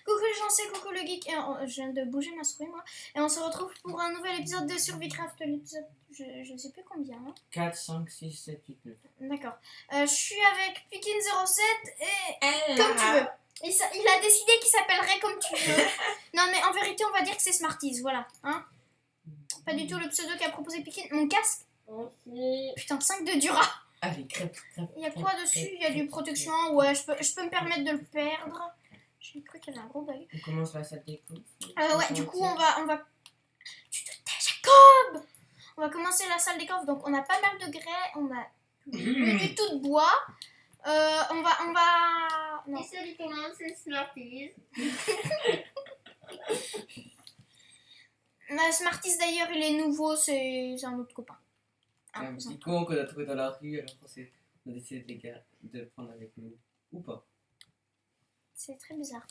Coucou les gens, c'est Coucou le Geek. Et je viens de bouger ma souris, moi. Et on se retrouve pour un nouvel épisode de Survicraft. L'épisode, je ne sais plus combien. Hein. 4, 5, 6, 7, 8, 9. D'accord. Je suis avec Pikin07 et comme tu veux. Il a décidé qu'il s'appellerait comme tu veux. Non, mais en vérité, on va dire que c'est Smarties, voilà. Hein, pas du tout le pseudo qu'a proposé Pikin. Mon casque. Putain, 5 de Dura. Allez, crêpe. Il y a quoi dessus? Il y a du protection. Ouais, je peux me permettre de le perdre. J'ai cru qu'il y avait un gros bug. On commence la salle d'écoute. Ouais, du coup, on va... Tu te tais, Jacob! On va commencer la salle des coffres. Donc, on a pas mal de grès. On a du tout de bois. On va... Non. Et celui qui commence, c'est Smarties. Smarties, d'ailleurs, il est nouveau. C'est un autre copain. C'est un petit con qu'on a trouvé dans la rue. Alors on a décidé de le prendre avec nous. Ou pas. C'est très bizarre.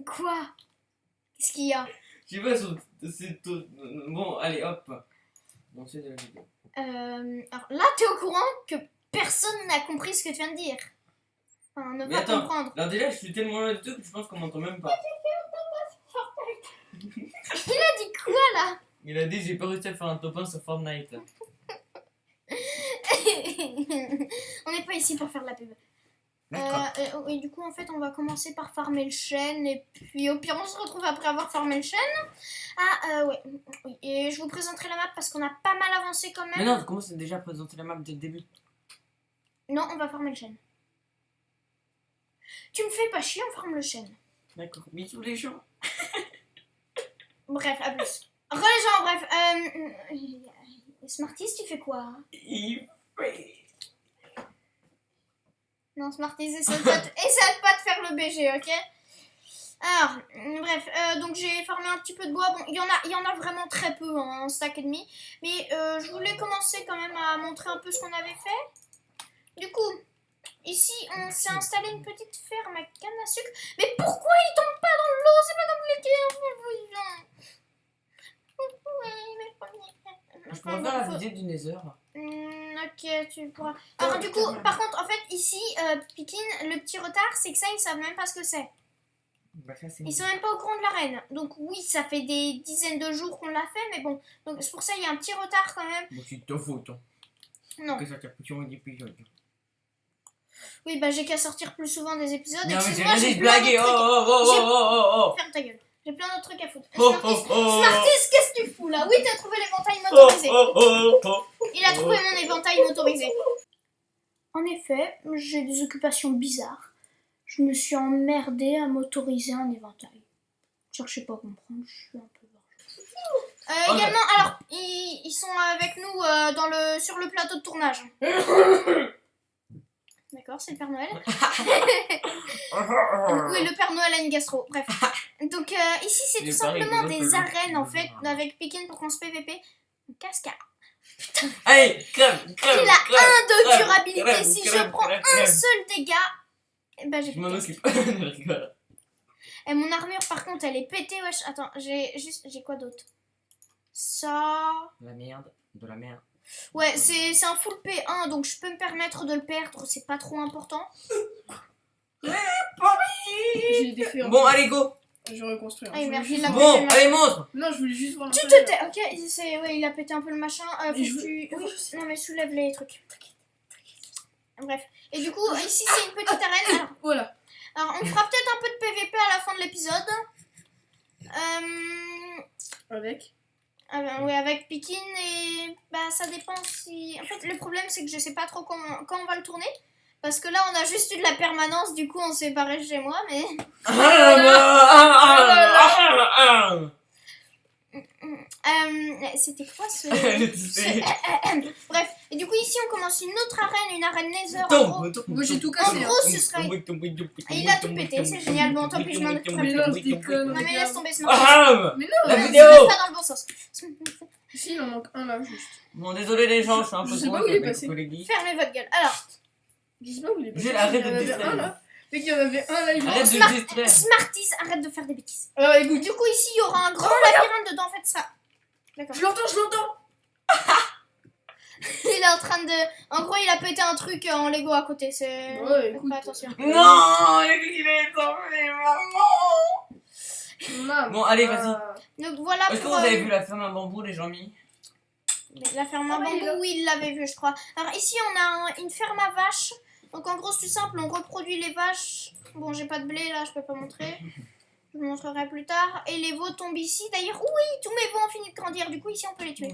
Quoi? Qu'est-ce qu'il y a? Je sais pas, c'est tout. Bon, allez, hop. On sait de la vidéo. Alors là, t'es au courant que personne n'a compris ce que tu viens de dire. Enfin, ne Mais va attends, comprendre. là déjà, je suis tellement loin de tout que je pense qu'on m'entend même pas. Il a dit quoi là? Il a dit j'ai pas réussi à faire un top 1 sur Fortnite. On n'est pas ici pour faire de la pub. D'accord. Et du coup, en fait, on va commencer par farmer le chêne. Et puis, au pire, on se retrouve après avoir farmé le chêne. Ouais. Oui. Et je vous présenterai la map parce qu'on a pas mal avancé quand même. Mais non, comment c'est déjà présenté la map dès le début? Non, on va farmer le chêne. Tu me fais pas chier, on farme le chêne. D'accord. Bisous les gens. Bref, à plus. Les gens, bref. Smarties, tu fais quoi? Non, Smarties, essaie pas de faire le BG, ok? Alors, bref, donc j'ai farmé un petit peu de bois. Bon, il y en a vraiment très peu, hein, un stack et demi. Mais je voulais commencer quand même à montrer un peu ce qu'on avait fait. Du coup, ici, on s'est installé une petite ferme à canne à sucre. Mais pourquoi il tombe pas dans l'eau? C'est pas compliqué. Je pourrais faire la vidéo du Nether. Ok, tu pourras. Alors, du coup, par contre, en fait, ici, Pikin, le petit retard, c'est que ça, ils savent même pas ce que c'est. Bah, ça, c'est Ils sont même pas au courant de l'arène. Donc, oui, ça fait des dizaines de jours qu'on l'a fait, mais bon. Donc, c'est pour ça qu'il y a un petit retard quand même. Bon, c'est ta faute. Hein. Non. Que ça t'a pris sur un épisode. Oui, bah, j'ai qu'à sortir plus souvent des épisodes. Non, mais j'ai Excuse-moi, rien dit de plein blaguer. d'autres Oh. trucs. Ferme ta gueule. J'ai plein d'autres trucs à foutre. Oh. Smarties, qu'est-ce que tu fous là? Oui, t'as trouvé l'éventail motorisé. Il a trouvé mon éventail motorisé. En effet, j'ai des occupations bizarres. Je me suis emmerdée à motoriser un éventail. Cherchez pas à comprendre, je suis un peu barge. Également, alors, ils sont avec nous sur le plateau de tournage. D'accord, c'est le Père Noël. Oui, le Père Noël a une gastro. Bref. Donc, ici, c'est tout simplement des arènes, en fait, avec Pikin pour qu'on se PVP. Casca. Allez, crève. Il a 1 de durabilité. Si je prends un seul dégât, eh ben j'ai Je m'en plus de occupe. casque. Je rigole. Et mon armure, par contre, elle est pétée, wesh. Attends, j'ai quoi d'autre? Ça... De la merde. Ouais, c'est un full P1, donc je peux me permettre de le perdre. C'est pas trop important. J'ai des feux. Bon, allez, go. Je reconstruis. Ah, merde, il l'a Bon, pété le machin. allez, montre. Non, je voulais juste voir Tu l'intérieur. te tais, ok? Ouais, il a pété un peu le machin. Faut Mais je que veux- tu... oui, je sais. Non, mais soulève les trucs. Bref. Et du coup, ici, c'est une petite arène. Voilà. Alors, on fera peut-être un peu de PVP à la fin de l'épisode. Avec. Oui, avec Pikin et bah ça dépend si... En fait, le problème c'est que je sais pas trop quand on va le tourner. Parce que là, on a juste eu de la permanence, du coup on s'est barré chez moi, mais... C'était quoi ce... Bref, et du coup ici on commence une autre arène, une arène Nether. En gros, Moi j'ai tout en cassé. gros, ce serait... Et il a tout pété, c'est génial. Bon, tant pis, je m'en occuperai plus. Mais non, je déconne. Non mais laisse tomber ce Mais non, La c'est vidéo. pas dans le bon sens. Si, il en manque un là, juste. Bon, désolé les gens, je suis un peu Je sais trop pas où il est avec passé. mes collègues. Fermez votre gueule. Alors, Je sais pas où il est passé. J'ai l'arrêt de Il y en avait distraire. un là. Dès qu'il y en avait un là, il Arrête manque. de distraire. Smarties, arrête de faire des bêtises. Alors écoute, Du coup ici, il y aura un grand labyrinthe dedans, en fait ça. D'accord. je l'entends. Il est en en train de... En gros, il a pété un truc en Lego à côté. C'est... Ouais, Faites écoute. pas attention. Non, il est tombé, maman. Maman. Bon, allez, vas-y. Donc voilà Est-ce que pour... vous avez vu la ferme à bambou, les gens-mis? La ferme à Ah oui, bambou, là. oui, il l'avait vu, je crois. Alors ici, on a une ferme à vaches. Donc en gros, c'est tout simple, on reproduit les vaches. Bon, j'ai pas de blé, là, je peux pas montrer. Je vous montrerai plus tard. Et les veaux tombent ici. D'ailleurs, oui, tous mes veaux ont fini de grandir. Du coup, ici, on peut les tuer.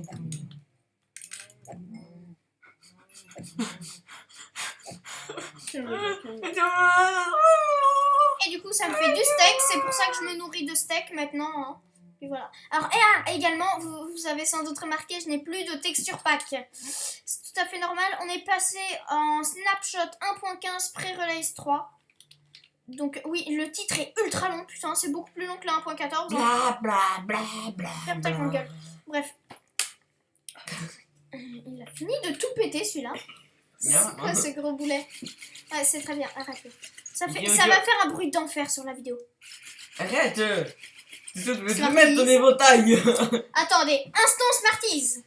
Et du coup, ça me fait du steak. C'est pour ça que je me nourris de steak maintenant. Hein. Et voilà. Alors, également, vous avez sans doute remarqué, je n'ai plus de texture pack. C'est tout à fait normal. On est passé en snapshot 1.15 pré-release 3. Donc, oui, le titre est ultra long. Putain, c'est beaucoup plus long que la 1.14. Bla bla bla bla. Ferme ta grande gueule. Bref. Il a fini de tout péter celui-là. Bien. C'est quoi ce gros boulet? Ouais, c'est très bien, arrêtez. Ça Yo, va yo. faire un bruit d'enfer sur la vidéo. Arrête. Tu sais, je vais te Smarties. mettre ton éventail. Attendez, instant Smarties.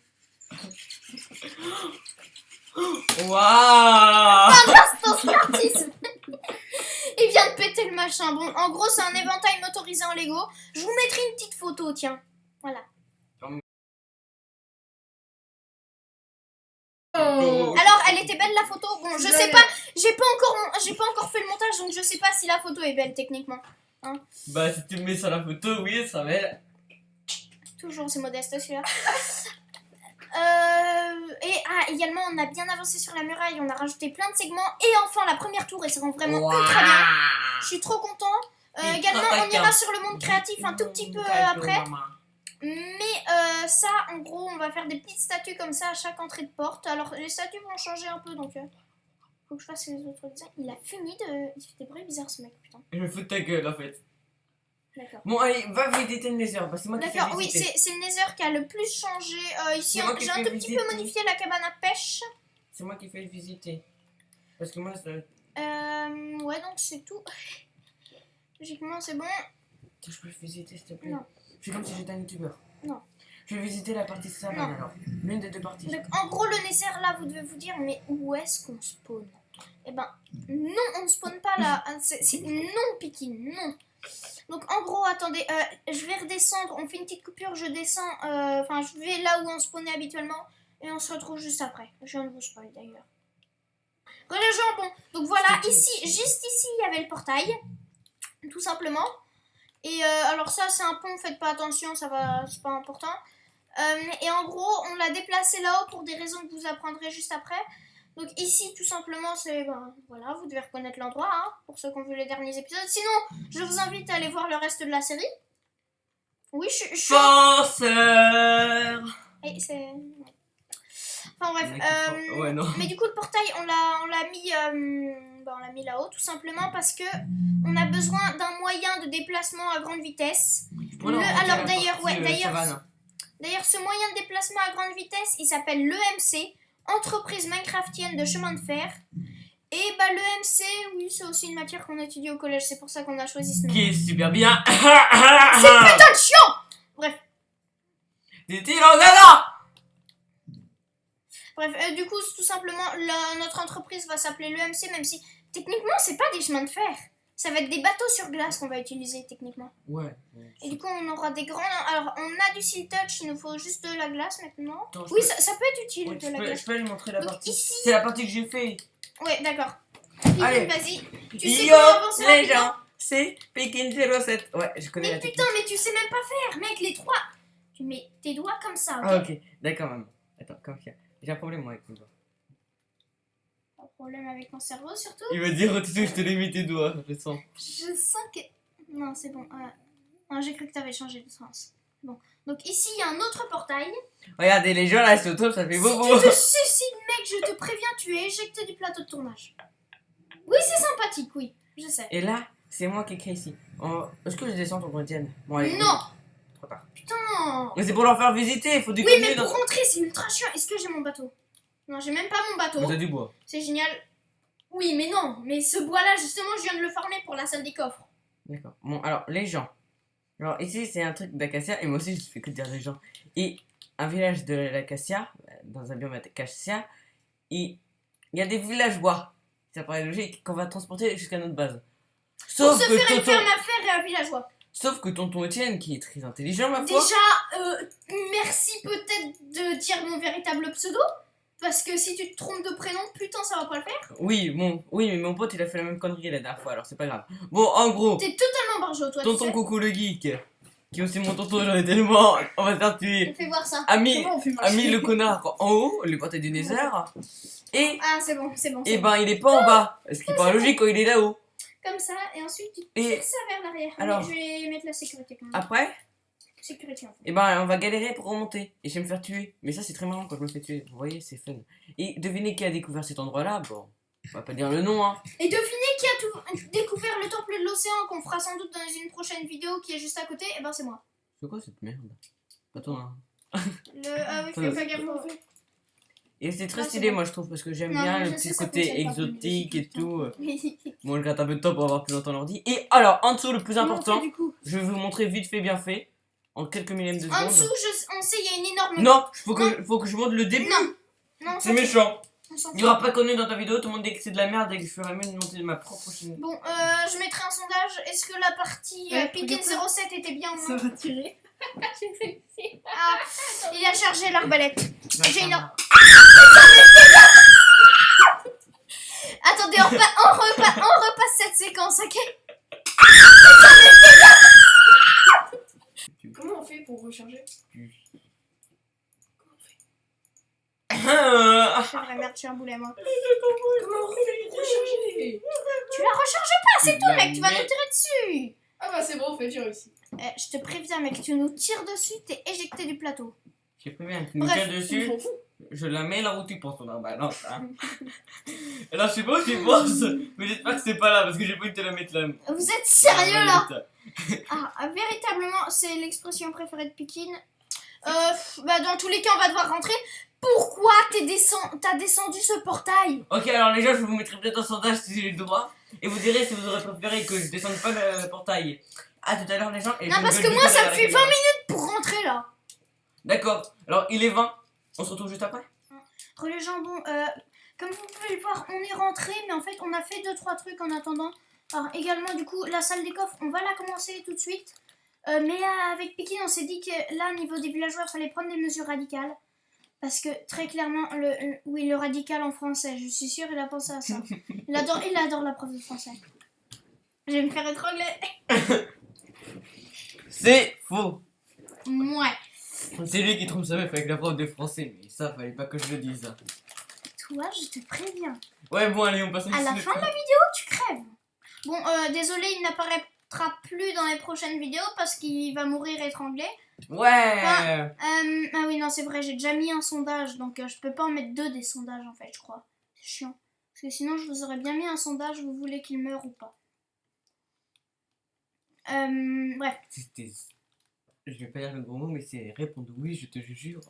Waouh. Instant Smarties. Il vient de péter le machin. Bon, en gros, c'est un éventail motorisé en Lego. Je vous mettrai une petite photo, tiens. Voilà. Oh. Alors, elle était belle la photo. Bon, je sais pas, j'ai pas encore fait le montage, donc je sais pas si la photo est belle techniquement. Bah, si tu me mets sur la photo, oui, ça va. Toujours, c'est modeste celui-là. Également, on a bien avancé sur la muraille, on a rajouté plein de segments. Et enfin, la première tour, et ça rend vraiment ultra bien. Je suis trop content. Également, on ira sur le monde créatif un tout petit peu après. Mais ça, en gros, on va faire des petites statues comme ça à chaque entrée de porte. Alors, les statues vont changer un peu, donc faut que je fasse les autres designs. Il a fini de... Il fait des bruits bizarres, ce mec, putain. Je me fous de ta gueule, en fait. D'accord. Bon, allez, va visiter le Nether. Bah, c'est moi qui fais D'accord, oui, visiter. c'est le Nether qui a le plus changé. Ici, C'est moi qui j'ai un fais tout petit peu visiter. modifié la cabane à pêche. C'est moi qui fais visiter. Parce que moi, ça... Ouais, donc c'est tout. Logiquement, c'est bon. je peux visiter, s'il te plaît. Non. Je fais comme si j'étais un youtubeur. Non. Je vais visiter la partie savane, Non. alors. L'une des deux parties. Donc, en gros, le Nether, là, vous devez vous dire, mais où est-ce qu'on spawn? Eh ben, non, on ne spawn pas là. C'est non, Piki, non. Donc, en gros, attendez, je vais redescendre. On fait une petite coupure, je descends. Enfin, je vais là où on spawnait habituellement. Et on se retrouve juste après. Je viens de vous spoil d'ailleurs. Voilà, les gens, bon. Donc, voilà, ici, juste ici, il y avait le portail. Tout simplement. Et alors, ça, c'est un pont, faites pas attention, ça va, c'est pas important. Et en gros, on l'a déplacé là-haut pour des raisons que vous apprendrez juste après. Donc ici, tout simplement, c'est... Ben, voilà, vous devez reconnaître l'endroit, hein, pour ceux qui ont vu les derniers épisodes. Sinon, je vous invite à aller voir le reste de la série. Oui, je suis... Forceur. Et c'est... Enfin bref, Ouais, non. mais du coup, le portail, on l'a mis là-haut, tout simplement parce que on a besoin d'un moyen de déplacement à grande vitesse. Alors d'ailleurs, ce moyen de déplacement à grande vitesse, il s'appelle l'EMC, Entreprise Minecraftienne de chemin de fer. Et bah l'EMC, oui, c'est aussi une matière qu'on étudie au collège, c'est pour ça qu'on a choisi ce nom. Qui est super bien. C'est putain de chiant. Bref, Des tyrannosaures. du coup, tout simplement, notre entreprise va s'appeler l'EMC, même si techniquement, c'est pas des chemins de fer. Ça va être des bateaux sur glace qu'on va utiliser techniquement. Ouais. Et du coup, on aura des grands... Alors, on a du Seal Touch, il nous faut juste de la glace maintenant. Attends, Oui, ça peut être utile, ouais, de la glace. je peux lui montrer la Donc partie. ici... C'est la partie que j'ai fait. Ouais, d'accord. Allez. Vas-y. Tu sais Yo, comment avancer les rapidement? gens, c'est Pekin 07. Ouais, je connais Mais la putain, technique. mais tu sais même pas faire, mec, les trois. Tu mets tes doigts comme ça, ok? Ah, ok. D'accord, maman. Attends, comme ça. J'ai un problème, moi, avec mes doigts. Pas de problème avec mon cerveau, surtout. Il va dire, tu sais, je te l'ai mis tes doigts, je le sens. Je sens que... Non, c'est bon. Non, j'ai cru que t'avais changé de sens. Bon. Donc ici, il y a un autre portail. Regardez, les gens là, c'est au top, ça fait Si bobo. tu te suicides, mec, je te préviens, tu es éjecté du plateau de tournage. Oui, c'est sympathique, oui. Je sais. Et là, c'est moi qui écris ici. Est-ce que je descends ton Bretienne? Bon, allez. Non. Trop tard. Putain. Mais c'est pour leur faire visiter, il faut Oui, déconner. mais pour rentrer, c'est ultra chiant. Est-ce que j'ai mon bateau? Non, j'ai même pas mon bateau. T'as du bois. C'est génial. Oui, mais non. Mais ce bois-là, justement, je viens de le farmer pour la salle des coffres. D'accord. Bon, alors, les gens. Alors, ici, c'est un truc d'acacia, et moi aussi, je fais que dire les gens. Et un village de l'acacia, dans un biome acacia, il y a des villageois. Ça paraît logique qu'on va transporter jusqu'à notre base. Pour se faire une ferme à faire et un villageois. Sauf que tonton Étienne, qui est très intelligent, ma foi. Déjà, merci peut-être de dire mon véritable pseudo. Parce que si tu te trompes de prénom, putain, ça va pas le faire. Oui, mais mon pote, il a fait la même connerie la dernière fois, alors c'est pas grave. Bon, en gros, T'es totalement barjot, toi, tu tonton sais. Coucou le geek, qui est aussi mon tonton, j'en ai tellement, on va se faire tuer. On fait voir ça. Ami Comment on fait marcher le connard en haut, le portail du désert. Et, Ah, c'est bon. et ben, il est pas en bas. Ce qui paraît logique quand il est là-haut. Comme ça, et ensuite tu Et- tires ça vers l'arrière. alors- Mais je vais mettre la sécurité quand même. Après, Sécurité en fait. et ben, on va galérer pour remonter. Et je vais me faire tuer. Mais ça, c'est très marrant quand je me fais tuer. Vous voyez, c'est fun. Et devinez qui a découvert cet endroit-là. Bon, on va pas dire le nom, hein. Et devinez qui a découvert le temple de l'océan qu'on fera sans doute dans une prochaine vidéo qui est juste à côté. Et ben c'est moi. C'est quoi cette merde? Pas toi, hein. Ah oui, fais pas gaffe. Et c'est très Ah, c'est stylé, bon. moi, je trouve, parce que j'aime Non, bien je le sais, petit ça côté fonctionne pas, exotique mais et tout. Oui. Bon, je gratte un peu de temps pour avoir plus longtemps l'ordi. Et alors, en dessous, le plus important, Du coup. je vais vous montrer vite fait, bien fait, en quelques millièmes de En secondes. dessous, on sait, il y a une énorme. Non, faut que je montre le début. Non. Non, C'est méchant. on s'en Il fout. y aura pas connu dans ta vidéo, tout le monde dit que c'est de la merde et que je ferai mieux de monter ma propre chaîne. Bon, je mettrai un sondage. Est-ce que la partie Ouais, Pikin regarde 07 était bien ou Ça non? va tirer. Ah, il a chargé l'arbalète. J'ai une. Attendez, on repasse cette séquence, ok? Comment on fait pour recharger? C'est vrai, merde, je suis un boulet, moi. Comment on fait pour recharger? Tu la recharges pas, c'est tout, mec, tu vas nous tirer dessus. Ah bah c'est bon, on fait, j'ai réussi. Je te préviens, mec, tu nous tires dessus, t'es éjecté du plateau. J'ai prévenu, tu nous Bref, tires dessus, je la mets là où tu penses, on a balance. Hein. Et là, je sais pas où tu penses, mais j'espère que c'est pas là parce que j'ai pas envie de te la mettre là. Vous êtes sérieux là? Ah, véritablement, c'est l'expression préférée de Pikin. Bah, dans tous les cas, on va devoir rentrer. Pourquoi t'as descendu ce portail? Ok, alors les gens, je vous mettrai peut-être un sondage si j'ai le droit. Et vous direz si vous aurez préféré que je descende pas le portail. À tout à l'heure, les gens. Et Non, je parce vais que le moi, dire ça à me la fait 20 caméra. minutes pour rentrer là. D'accord, alors il est 20. On se retrouve juste après. Les gens, bon, comme vous pouvez le voir, on est rentré, mais en fait, on a fait 2-3 trucs en attendant. Alors, également, du coup, la salle des coffres, on va la commencer tout de suite. Mais avec Pikin, on s'est dit que là, au niveau des villageois, il fallait prendre des mesures radicales. Parce que très clairement, le radical en français, je suis sûre, il a pensé à ça. Il adore la prof de français. Je vais me faire étrangler. C'est faux. Ouais. C'est lui qui trompe sa meuf avec la prof de français. Mais ça, fallait pas que je le dise. Toi, je te préviens. Ouais, bon, allez, on passe À la fin de la vidéo, tu crèves. Bon, désolé, il n'apparaîtra plus dans les prochaines vidéos parce qu'il va mourir étranglé. Ouais. Ah oui, non, c'est vrai, j'ai déjà mis un sondage, donc je peux pas en mettre 2 des sondages en fait, je crois. C'est chiant. Parce que sinon, je vous aurais bien mis un sondage, vous voulez qu'il meure ou pas. Bref. C'était... Je vais pas dire le gros mot, mais c'est répondre oui, je te jure.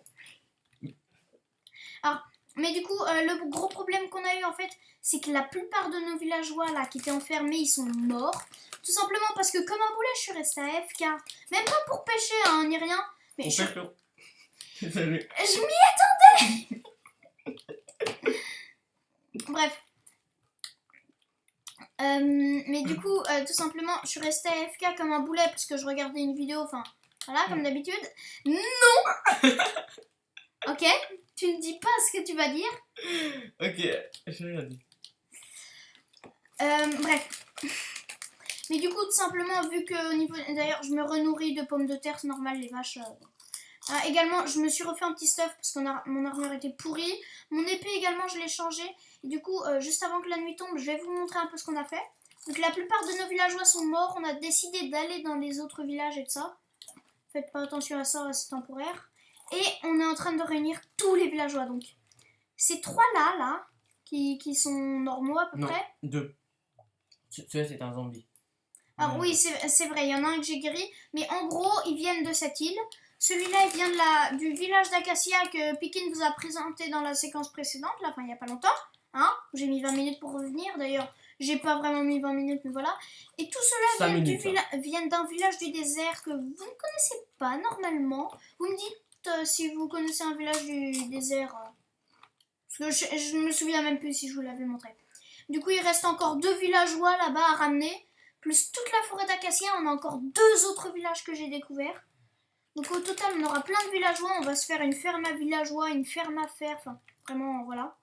Mais du coup, le gros problème qu'on a eu en fait, c'est que la plupart de nos villageois là qui étaient enfermés, ils sont morts. Tout simplement parce que comme un boulet, je suis restée à FK. Même pas pour pêcher, hein, ni rien. Mais On je pêche l'eau. Désolé. m'y attendais. Bref. Mais du coup, tout simplement, je suis restée à FK comme un boulet parce que je regardais une vidéo, enfin, voilà, comme d'habitude. Non. Ok, tu ne dis pas ce que tu vas dire. Ok, je rien dit. Bref. Mais du coup, tout simplement, vu que au niveau. D'ailleurs, je me renourris de pommes de terre, c'est normal, les vaches. Également, je me suis refait un petit stuff parce que mon armure était pourrie. Mon épée également, je l'ai changée. Et du coup, juste avant que la nuit tombe, je vais vous montrer un peu ce qu'on a fait. Donc, la plupart de nos villageois sont morts. On a décidé d'aller dans les autres villages et de ça. Faites pas attention à ça, c'est temporaire. Et on est en train de réunir tous les villageois. Donc, ces 3 là, qui sont normaux à peu Non, près. 2. Celui-là, c'est un zombie. Alors oui, c'est vrai, il y en a un que j'ai guéri, mais en gros, ils viennent de cette île. Celui-là, il vient du village d'Acacia que Pikin vous a présenté dans la séquence précédente, là, enfin il n'y a pas longtemps. Hein, j'ai mis 20 minutes pour revenir, d'ailleurs, j'ai pas vraiment mis 20 minutes, mais voilà. Et tout cela viennent d'un village du désert que vous ne connaissez pas normalement. Vous me dites si vous connaissez un village du désert, Parce que je me souviens même plus si je vous l'avais montré. Du coup, il reste encore 2 villageois là-bas à ramener. Plus toute la forêt d'acacia, on a encore 2 autres villages que j'ai découverts. Donc au total, on aura plein de villageois. On va se faire une ferme à villageois, une ferme à fer. Enfin, vraiment, voilà.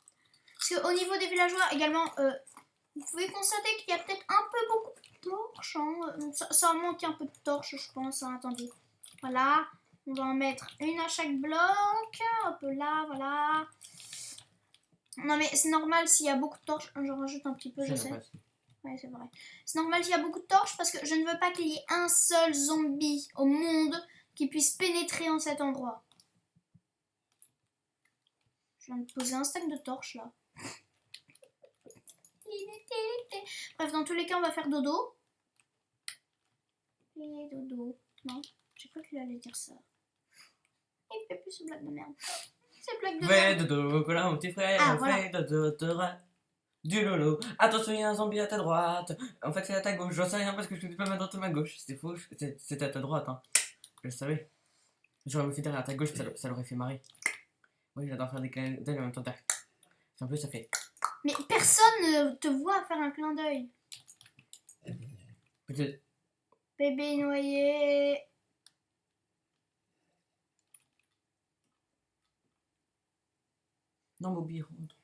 Parce qu'au niveau des villageois, également, vous pouvez constater qu'il y a peut-être un peu beaucoup de torches. Hein. Ça manque un peu de torches, je pense. Hein. Attendez. Voilà. On va en mettre une à chaque bloc. Hop là, voilà. Non mais c'est normal s'il y a beaucoup de torches. J'en rajoute un petit peu, je sais. Ouais, c'est vrai. C'est normal s'il y a beaucoup de torches parce que je ne veux pas qu'il y ait un seul zombie au monde qui puisse pénétrer en cet endroit. Je viens de poser un stack de torches là. Bref, dans tous les cas, on va faire dodo. Et dodo. Non, j'ai cru qu'il allait dire ça. Il fait plus ce blague de merde. C'est blague de Fais merde. dodo, cola, mon petit frère. Ah, voilà. Fais dodo, du lolo. Attention, il y a un zombie à ta droite. En fait, c'est à ta gauche. J'en sais rien parce que je ne dis pas ma droite ou ma gauche. C'était faux. C'était à ta droite. Hein. Je le savais. J'aurais me fait derrière à ta gauche, ça l'aurait fait marrer. Oui, j'adore faire des clins d'œil en même temps. En plus, ça fait. Mais personne ne te voit faire un clin d'œil. Peut-être. Bébé noyé. Non, Bobby, rentre.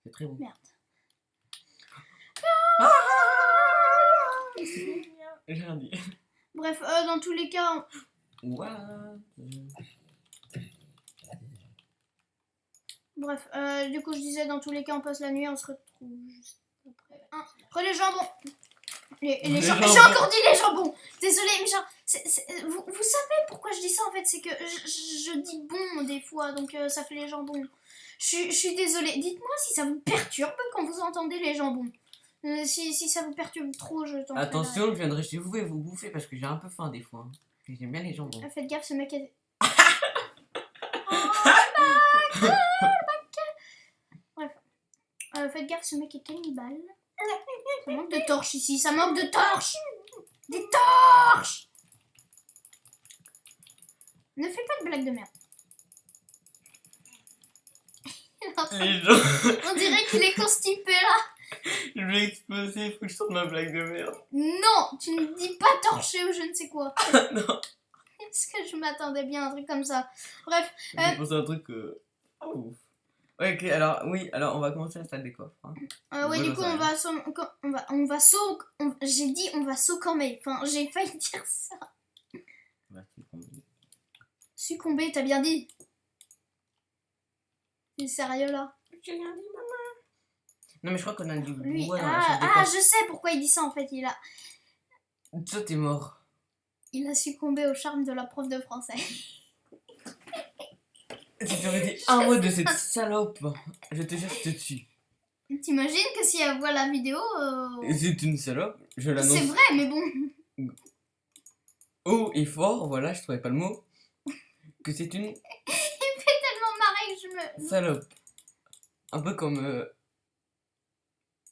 C'est très bon. Merde. J'ai rien dit. Bref, dans tous les cas, What? bref, du coup je disais dans tous les cas on passe la nuit, on se retrouve juste après. Re les jambons. Les jambons. J'ai encore dit les jambons. Désolée, mais genre, vous savez pourquoi je dis ça en fait, c'est que je dis bon des fois, donc ça fait les jambons. Je suis désolée. Dites-moi si ça vous perturbe quand vous entendez les jambons. Si ça vous perturbe trop, je t'en prie. Attention, je viendrai chez vous et vous bouffer parce que j'ai un peu faim des fois. Hein. J'aime bien les jambons. Faites gaffe, ce mec est. Bref. Faites gaffe, ce mec est cannibale. Ça manque de torches ici, ça manque de torches. Des torches. Ne fais pas de blague de merde. Les gens. On dirait qu'il est constipé là. Je vais exploser, faut que je sorte ma blague de merde. Non, tu ne dis pas torché ou je ne sais quoi. Non. Est-ce que je m'attendais bien à un truc comme ça? Bref. J'ai pensé à un truc. Ouf. Ouais, ok, alors, oui, alors on va commencer à installer des coffres. Hein. Oui, du coup, j'ai dit on va succomber. Enfin, j'ai failli dire ça. Succomber, t'as bien dit. T'es sérieux là? J'ai rien dit, maman. Non, mais je crois qu'on a du Lui, bois dans la salle des coffres. je sais pourquoi il dit ça en fait. Toi, t'es mort. Il a succombé au charme de la prof de français. Si tu aurais dit un mot de cette salope, je te jure, je te tue. T'imagines que si elle voit la vidéo. C'est une salope, je l'annonce. C'est vrai, mais bon. Haut et fort, voilà, je trouvais pas le mot. Que c'est une Il fait tellement marrer que je me. salope. Un peu comme.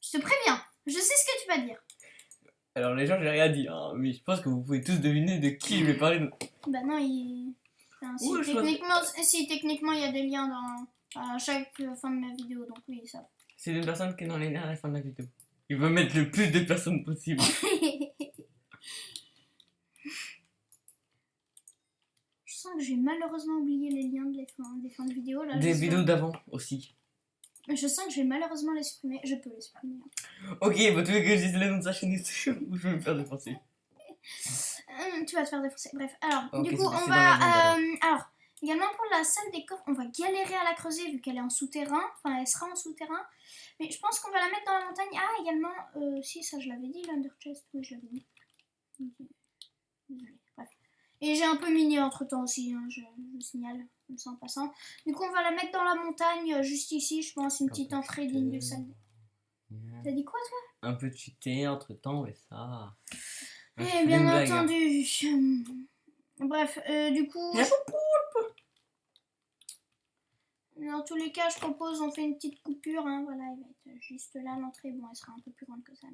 Je te préviens, je sais ce que tu vas dire. Alors, les gens, j'ai rien dit, hein, mais je pense que vous pouvez tous deviner de qui je vais parler. Bah non, il. Enfin, si, Ouais, techniquement, il y a des liens à chaque fin de ma vidéo, donc oui, ça. C'est une personne qui est dans les liens à la fin de la vidéo. Il veut mettre le plus de personnes possible. Je sens que j'ai malheureusement oublié les liens des fins de vidéo. Là, Des vidéos d'avant aussi. Je sens que je vais malheureusement les supprimer. Je peux les supprimer. Ok, bah tu veux que je dise le nom de sa chaîne YouTube ou je vais me faire défoncer? Tu vas te faire défoncer. Bref, alors, Ok, du coup, c'est on dans va. la viande, Alors, également pour la salle des coffres, on va galérer à la creuser vu qu'elle est en souterrain. Enfin, elle sera en souterrain. Mais je pense qu'on va la mettre dans la montagne. Ah, également, si, ça je l'avais dit, l'Under Chest. Oui, je l'avais dit. Désolée. Bref. Et j'ai un peu miné entre temps aussi, hein, je signale, comme ça en passant. Du coup, on va la mettre dans la montagne, juste ici, je pense, une petite entrée digne de salle. T'as dit quoi, toi? Un peu cheaté entre temps, mais ça. Eh bien entendu. Bref, du coup. Dans tous les cas, je propose, on fait une petite coupure. Hein, voilà, il va être juste là l'entrée. Bon, elle sera un peu plus grande que ça.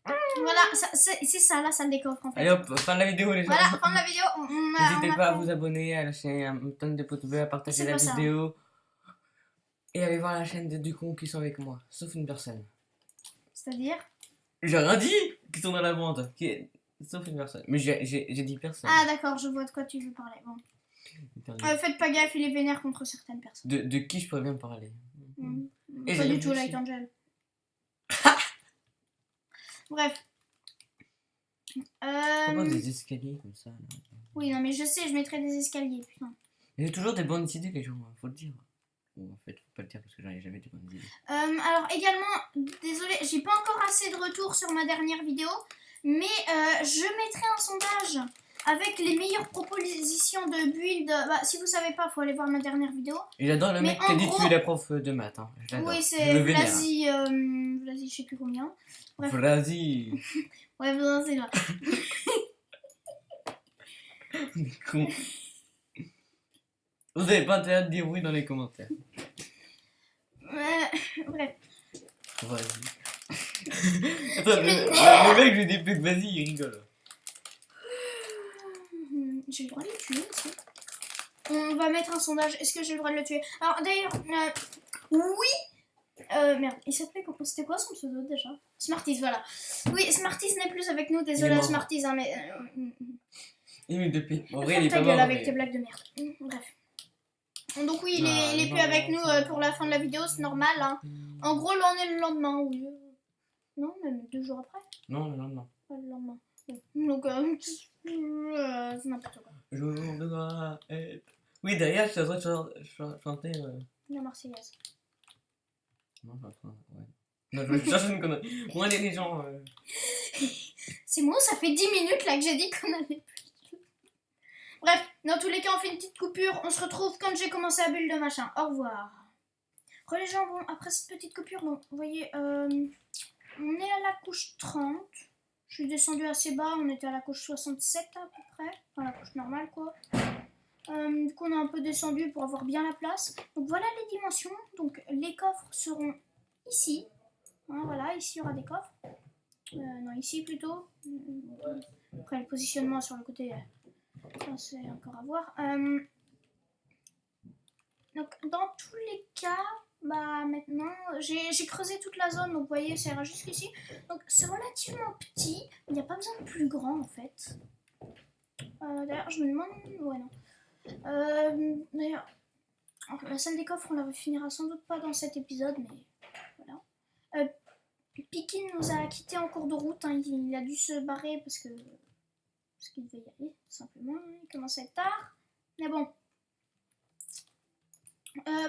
Voilà, c'est ça la salle des coffres en fait. Allez hop, fin de la vidéo les gens. Voilà, fin de la vidéo. N'hésitez pas à vous abonner, à lâcher un tonne de pouces bleus, à partager C'est la pas ça. vidéo. Et aller voir la chaîne des deux cons qui sont avec moi. Sauf une personne. C'est-à-dire J'ai rien dit qui sont dans la bande. Sauf une personne. Mais j'ai dit personne. Ah d'accord, je vois de quoi tu veux parler. Bon. Faites pas gaffe, il est vénère contre certaines personnes. De qui je pourrais bien parler Et Pas j'ai du tout réfléchi. Light Angel. Bref. Pourquoi des escaliers comme ça là Oui, non mais je sais, je mettrai des escaliers, putain. J'ai toujours des bonnes idées les gens, faut le dire. Bon, en fait, faut pas le dire parce que j'en ai jamais des bonnes idées. Alors également, désolé, j'ai pas encore assez de retours sur ma dernière vidéo, mais je mettrai un sondage avec les meilleures propositions de build. Bah, si vous savez pas, faut aller voir ma dernière vidéo. Et j'adore le Mais mec qui a en dit gros- tu es la prof de maths. Hein. Je l'adore. Oui, Je c'est le vénère. Vlasi, je sais plus combien. Bref. Vas-y. Ouais, Vlasi là. Con. Vous avez pas intérêt de dire oui dans les commentaires. Bref. Vas-y. Attends, le mec, je lui dis plus que vas-y, il rigole. J'ai le droit de le tuer aussi. On va mettre un sondage. Est-ce que j'ai le droit de le tuer? Alors d'ailleurs, oui. Merde, il s'appelait comment? C'était quoi son pseudo déjà? Smarties, voilà. Oui, Smarties n'est plus avec nous. Il est Désolé à mort. Smarties, hein, mais. Il est depuis. En vrai, il Ferme est ta pas gueule mort. avec mais- tes blagues de merde. Bref. Donc oui, il Ah, est plus non, avec nous non. pour la fin de la vidéo, c'est normal. Hein. En gros, là on est le lendemain, oui. Non, même 2 jours après. Non, non, non. Pas le lendemain. Ouais. Donc, c'est n'importe quoi. Jour de gloire. Oui, derrière, je suis en train de chanter. La Marseillaise. Non, je suis en train. Ouais. Non, je vais chercher une connerie. Bon, allez, les gens. C'est bon, ça fait 10 minutes là que j'ai dit qu'on allait plus. Bref, dans tous les cas, on fait une petite coupure. On se retrouve quand j'ai commencé à bulle de machin. Au revoir. Les gens, bon, après cette petite coupure, bon, vous voyez, on est à la couche 30. Je suis descendue assez bas, on était à la couche 67 à peu près. Enfin, la couche normale, quoi. Du coup, on a un peu descendu pour avoir bien la place. Donc, voilà les dimensions. Donc, les coffres seront ici. Hein, voilà, ici, il y aura des coffres. Non, ici plutôt. Après, le positionnement sur le côté, ça, c'est encore à voir. Donc, dans tous les cas, bah maintenant, j'ai creusé toute la zone, donc vous voyez, ça ira jusqu'ici. Donc, c'est relativement petit. Il n'y a pas besoin de plus grand, en fait. D'ailleurs, je me demande... Ouais, non. D'ailleurs, la salle des coffres, on la finira sans doute pas dans cet épisode, mais voilà. Pikin nous a quittés en cours de route. Hein. Il a dû se barrer parce qu'il devait y aller, tout simplement. Il commence à être tard. Mais bon.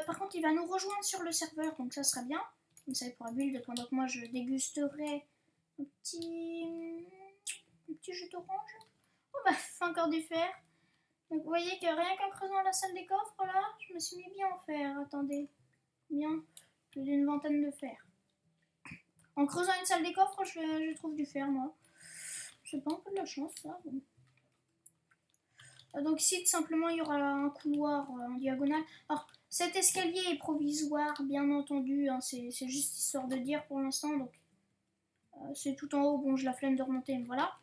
Par contre, il va nous rejoindre sur le serveur, donc ça sera bien. Comme ça, il pourra build pendant que moi je dégusterai un petit jus d'orange. Oh bah, c'est encore du fer. Donc vous voyez que rien qu'en creusant la salle des coffres, là, je me suis mis bien en fer. Attendez. Bien. Plus d'une vingtaine de fer. En creusant une salle des coffres, je trouve du fer, moi. C'est pas un peu de la chance, ça. Bon. Donc ici, tout simplement, il y aura un couloir en diagonale. Alors, cet escalier est provisoire, bien entendu. Hein, c'est juste histoire de dire pour l'instant. Donc, c'est tout en haut. Bon, j'ai la flemme de remonter, mais voilà.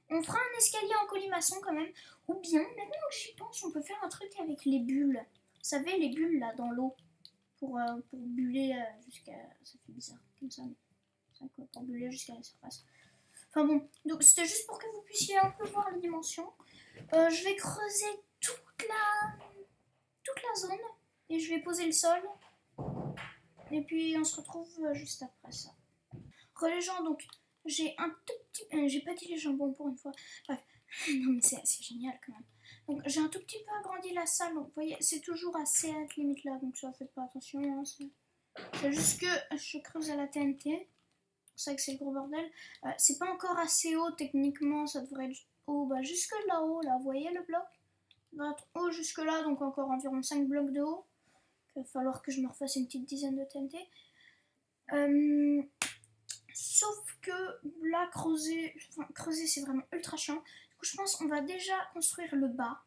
On fera un escalier en colimaçon quand même. Ou bien, maintenant que j'y pense, on peut faire un truc avec les bulles. Vous savez, les bulles là dans l'eau. Pour buller jusqu'à... Ça fait bizarre, comme ça. Mais pour buller jusqu'à la surface. Enfin bon, donc c'était juste pour que vous puissiez un peu voir les dimensions. Je vais creuser toute la zone. Et je vais poser le sol. Et puis on se retrouve juste après ça. Les gens, donc, j'ai un tout petit... j'ai pas dit les jambons pour une fois. Bref, non mais c'est génial quand même. Donc j'ai un tout petit peu agrandi la salle. Donc vous voyez, c'est toujours assez à cette limite là. Donc ça, faites pas attention. Hein, c'est juste que je creuse à la TNT. C'est pour ça que c'est le gros bordel. C'est pas encore assez haut techniquement. Ça devrait être haut. Bah, jusque là-haut, là. Vous voyez le bloc? Il va être haut jusque là. Donc encore environ 5 blocs de haut. Il va falloir que je me refasse une petite dizaine de TNT. Sauf que là, creuser c'est vraiment ultra chiant. Du coup, je pense qu'on va déjà construire le bas.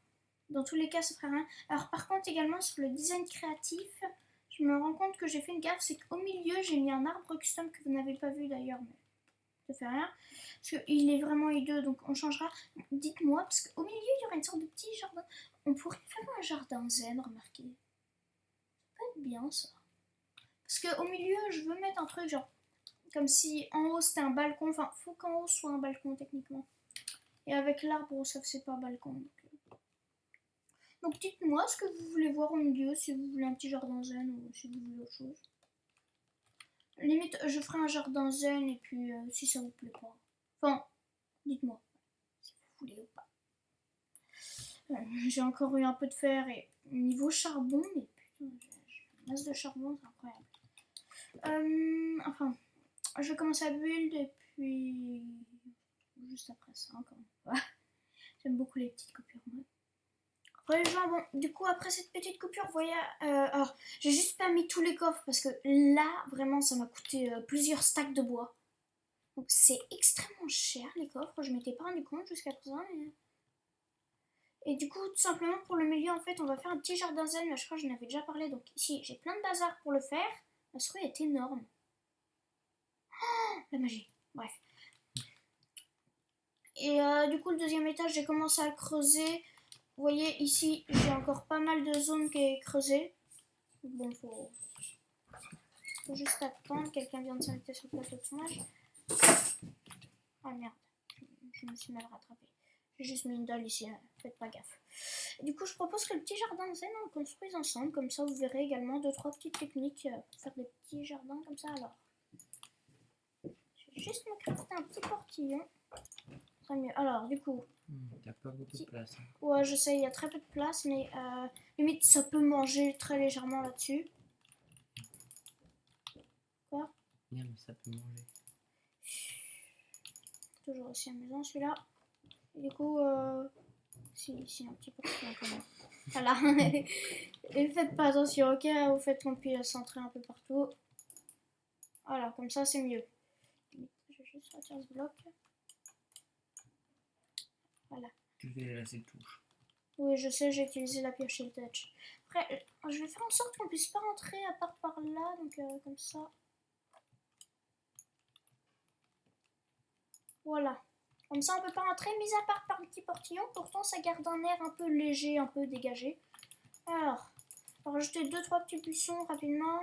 Dans tous les cas, ça ferait rien. Alors, par contre, également sur le design créatif, je me rends compte que j'ai fait une gaffe. C'est qu'au milieu, j'ai mis un arbre custom que vous n'avez pas vu d'ailleurs. Mais Ça fait rien. Parce qu'il est vraiment hideux, donc on changera. Dites-moi, parce qu'au milieu, il y aura une sorte de petit jardin. On pourrait faire un jardin zen, remarquez. Ça peut être bien, ça. Parce qu'au milieu, je veux mettre un truc genre... Comme si en haut, c'était un balcon. Enfin, faut qu'en haut soit un balcon, techniquement. Et avec l'arbre, ça c'est pas un balcon. Donc dites-moi ce que vous voulez voir au milieu, si vous voulez un petit jardin zen ou si vous voulez autre chose. Limite, je ferai un jardin zen et puis si ça vous plaît pas. Enfin, dites-moi si vous voulez ou pas. J'ai encore eu un peu de fer et niveau charbon, mais putain, j'ai une masse de charbon, c'est incroyable. Enfin, je vais commencer à build et puis juste après ça, encore une fois. J'aime beaucoup les petites coupures, moi. Après les gens, bon, du coup, après cette petite coupure, vous voyez, alors, j'ai juste pas mis tous les coffres parce que là, vraiment, ça m'a coûté plusieurs stacks de bois. Donc, c'est extrêmement cher, les coffres. Je m'étais pas rendu compte jusqu'à présent, mais... Et du coup, tout simplement, pour le milieu, en fait, on va faire un petit jardin zen. Là, je crois que j'en avais déjà parlé. Donc, ici, j'ai plein de bazar pour le faire. La souris est énorme. Oh, la magie. Bref. Et du coup, le deuxième étage, j'ai commencé à creuser. Vous voyez, ici, j'ai encore pas mal de zones qui est creusée. Bon, faut juste attendre. Quelqu'un vient de s'inviter sur le plateau de tournage. Ah merde, je me suis mal rattrapée. J'ai juste mis une dalle ici, faites pas gaffe. Et du coup, je propose que le petit jardin zen, on le construise ensemble. Comme ça, vous verrez également 2-3 petites techniques pour faire des petits jardins comme ça. Alors, je vais juste me crafter un petit portillon. Très mieux. Alors, du coup... T'as pas beaucoup de place. Ouais, je sais, il y a très peu de place, mais limite, ça peut manger très légèrement là-dessus. Quoi? Bien, mais ça peut manger. Toujours aussi amusant celui-là. Et du coup, si, un petit peu quand même. Voilà. Et faites pas attention, ok? Vous faites qu'on puisse centrer un peu partout. Voilà, comme ça, c'est mieux. Je vais juste retirer ce bloc. Voilà. Tu vais laisser le touche. Oui, je sais, j'ai utilisé la pioche Shield Touch. Après, je vais faire en sorte qu'on puisse pas rentrer à part par là, donc comme ça. Voilà. Comme ça, on peut pas rentrer, mis à part par un petit portillon. Pourtant, ça garde un air un peu léger, un peu dégagé. Alors, on va rajouter 2-3 petits buissons rapidement.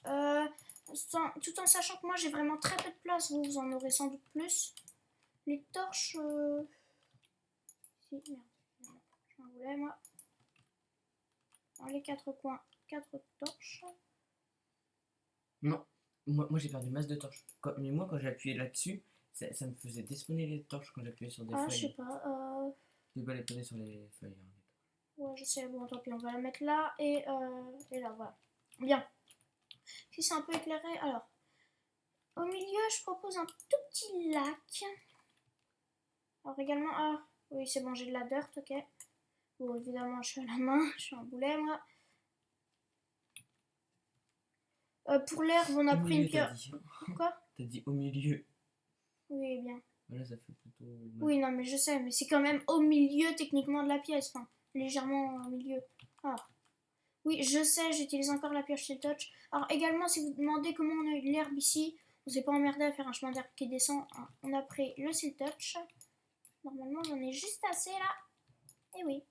Tout en sachant que moi, j'ai vraiment très peu de place. Vous en aurez sans doute plus. Les torches... Si, merde. Je m'en voulais, moi. Dans les 4 coins, 4 torches. Non, moi j'ai perdu masse de torches. Mais moi, quand j'ai appuyé là-dessus, ça me faisait despawner les torches quand j'appuyais sur des Ah, je sais feuilles. pas. Tu peux pas les poser sur les feuilles. Hein. Ouais, je sais. Bon, tant pis, on va la mettre là et là, voilà. Bien. Si c'est un peu éclairé, alors. Au milieu, je propose un tout petit lac. Alors également, ah, oui, c'est bon, j'ai de la dirt, ok. Bon, évidemment, je suis à la main, je suis un boulet, moi. Pour l'herbe, on a pris une pierre. Quoi? T'as dit au milieu. Oui, bien. Là, ça fait plutôt... Oui, non, mais je sais, mais c'est quand même au milieu, techniquement, de la pièce. Enfin, légèrement au milieu. Alors, oui, je sais, j'utilise encore la pioche Shield Touch. Alors, également, si vous demandez comment on a eu de l'herbe ici, on s'est pas emmerdé à faire un chemin d'herbe qui descend. Hein. On a pris le Shield Touch. Normalement, j'en ai juste assez, là. Et oui.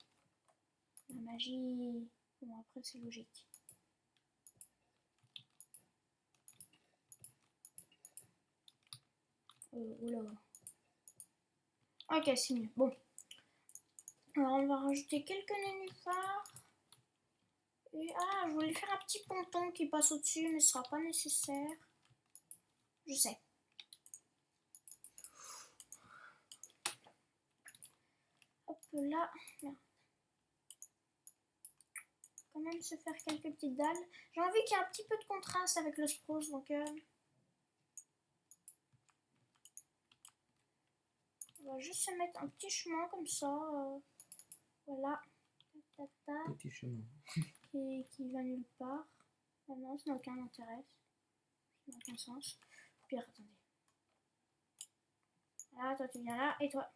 La magie... Bon, après, c'est logique. Oula. Ok, c'est mieux. Bon. Alors, on va rajouter quelques nénuphars. Et je voulais faire un petit ponton qui passe au-dessus, mais ce sera pas nécessaire. Je sais. Hop là. Merde. Quand même se faire quelques petites dalles. J'ai envie qu'il y ait un petit peu de contraste avec le spruce, donc... On va juste se mettre un petit chemin comme ça. Voilà. Petit chemin. Qui va nulle part. Ah non, ça n'a aucun intérêt. Ça n'a aucun sens. Puis attendez. Voilà, toi tu viens là, et toi.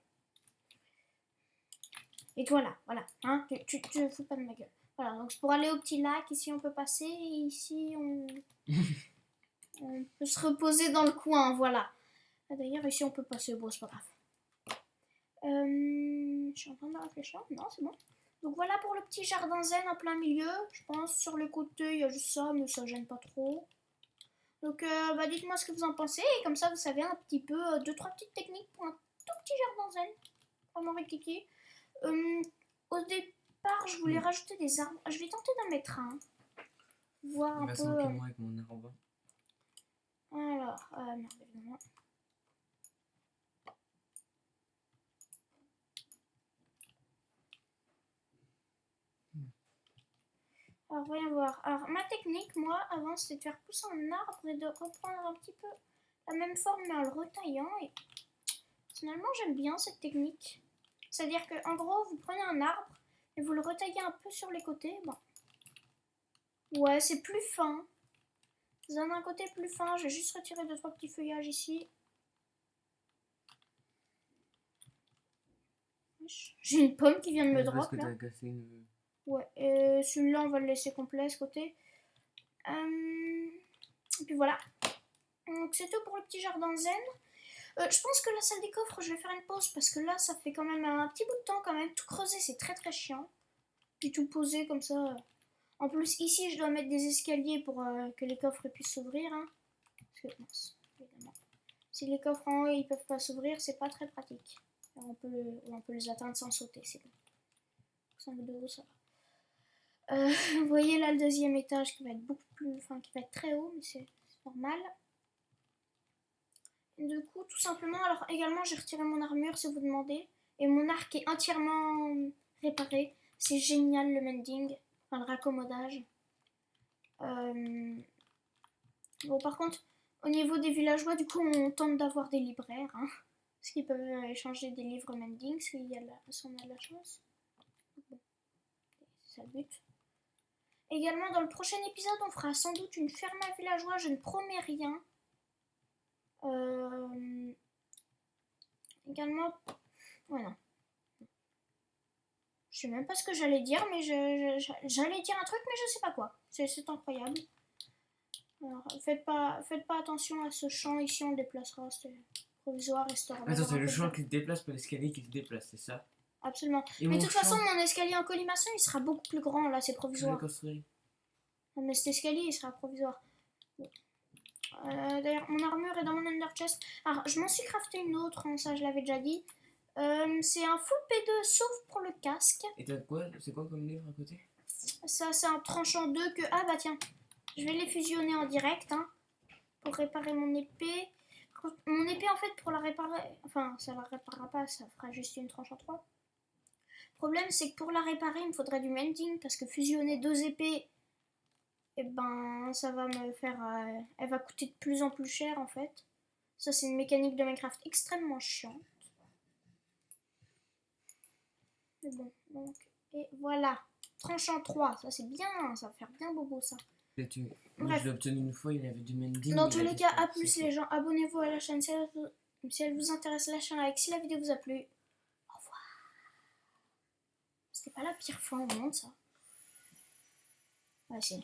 Et toi là, voilà. Hein, tu te fous pas de ma gueule. Voilà, donc pour aller au petit lac, ici on peut passer, et ici on... On peut se reposer dans le coin, voilà. Ah, d'ailleurs, ici, on peut passer. Bon, c'est pas grave. Je suis en train de réfléchir. Non, c'est bon. Donc voilà pour le petit jardin zen en plein milieu. Je pense sur les côtés, il y a juste ça, mais ça gêne pas trop. Donc bah, dites-moi ce que vous en pensez. Et comme ça, vous savez un petit peu, 2-3 petites techniques pour un tout petit jardin zen. Vraiment rikiki. Au départ, je voulais rajouter des arbres. Je vais tenter d'en mettre un. Voir un Il va peu. s'en moi avec mon arbre. Alors, merde, évidemment. Alors, voyons voir. Alors, ma technique, moi, avant, c'était de faire pousser un arbre et de reprendre un petit peu la même forme, mais en le retaillant. Et finalement, j'aime bien cette technique. C'est-à-dire qu'en gros, vous prenez un arbre et vous le retaillez un peu sur les côtés. Bon. Ouais, c'est plus fin. Vous avez un côté plus fin. Je vais juste retirer 2-3 petits feuillages ici. J'ai une pomme qui vient de me drop là. Ouais, celui-là on va le laisser complet ce côté. Et puis voilà. Donc c'est tout pour le petit jardin zen. Je pense que la salle des coffres, je vais faire une pause parce que là ça fait quand même un petit bout de temps quand même. Tout creuser c'est très très chiant. Puis tout poser comme ça. En plus ici je dois mettre des escaliers pour que les coffres puissent s'ouvrir. Hein. Parce que mince, évidemment. Si les coffres en haut ils peuvent pas s'ouvrir, c'est pas très pratique. Alors, on peut les atteindre sans sauter, c'est bon. 5 de haut, ça va. Vous voyez là le deuxième étage qui va être beaucoup plus, enfin qui va être très haut, mais c'est normal. Et du coup, tout simplement, alors également j'ai retiré mon armure si vous demandez, et mon arc est entièrement réparé. C'est génial le mending, enfin le raccommodage. Bon par contre, au niveau des villageois, du coup on tente d'avoir des libraires, hein, parce qu'ils peuvent échanger des livres mending si on a de la chance. Bon, c'est ça le but. Également, dans le prochain épisode, on fera sans doute une ferme à villageois. Je ne promets rien. Également... Ouais, non. Je sais même pas ce que j'allais dire, mais j'allais dire un truc, mais je sais pas quoi. C'est incroyable. Alors, faites pas attention à ce champ ici, on le déplacera. C'est provisoire, restaurant. Attends, c'est le champ qui se déplace, pas l'escalier qui se déplace, c'est ça? Absolument. Et mais de toute façon, mon escalier en colimaçon, il sera beaucoup plus grand. Là, c'est provisoire. Non, mais cet escalier, il sera provisoire. Bon. D'ailleurs, mon armure est dans mon under chest. Alors, je m'en suis crafté une autre, hein, ça je l'avais déjà dit. C'est un full P2 sauf pour le casque. Et t'as quoi? C'est quoi comme livre à côté? Ça, c'est un tranchant 2 que... Ah bah tiens, je vais les fusionner en direct, hein, pour réparer mon épée. Mon épée, en fait, pour la réparer... Enfin, ça la réparera pas, ça fera juste une tranche en 3. Le problème, c'est que pour la réparer, il me faudrait du mending, parce que fusionner 2 épées... Et ben ça va me faire... elle va coûter de plus en plus cher en fait. Ça c'est une mécanique de Minecraft extrêmement chiante. Mais bon, donc... Et voilà. Tranchant 3, ça c'est bien, ça va faire bien bobo ça. Bref. Je l'ai obtenu une fois, il avait du mending. Dans tous les cas, à plus les gens, abonnez-vous à la chaîne si elle vous intéresse, lâchez un like si la vidéo vous a plu. Au revoir. C'était pas la pire fois au monde ça. Ouais, si.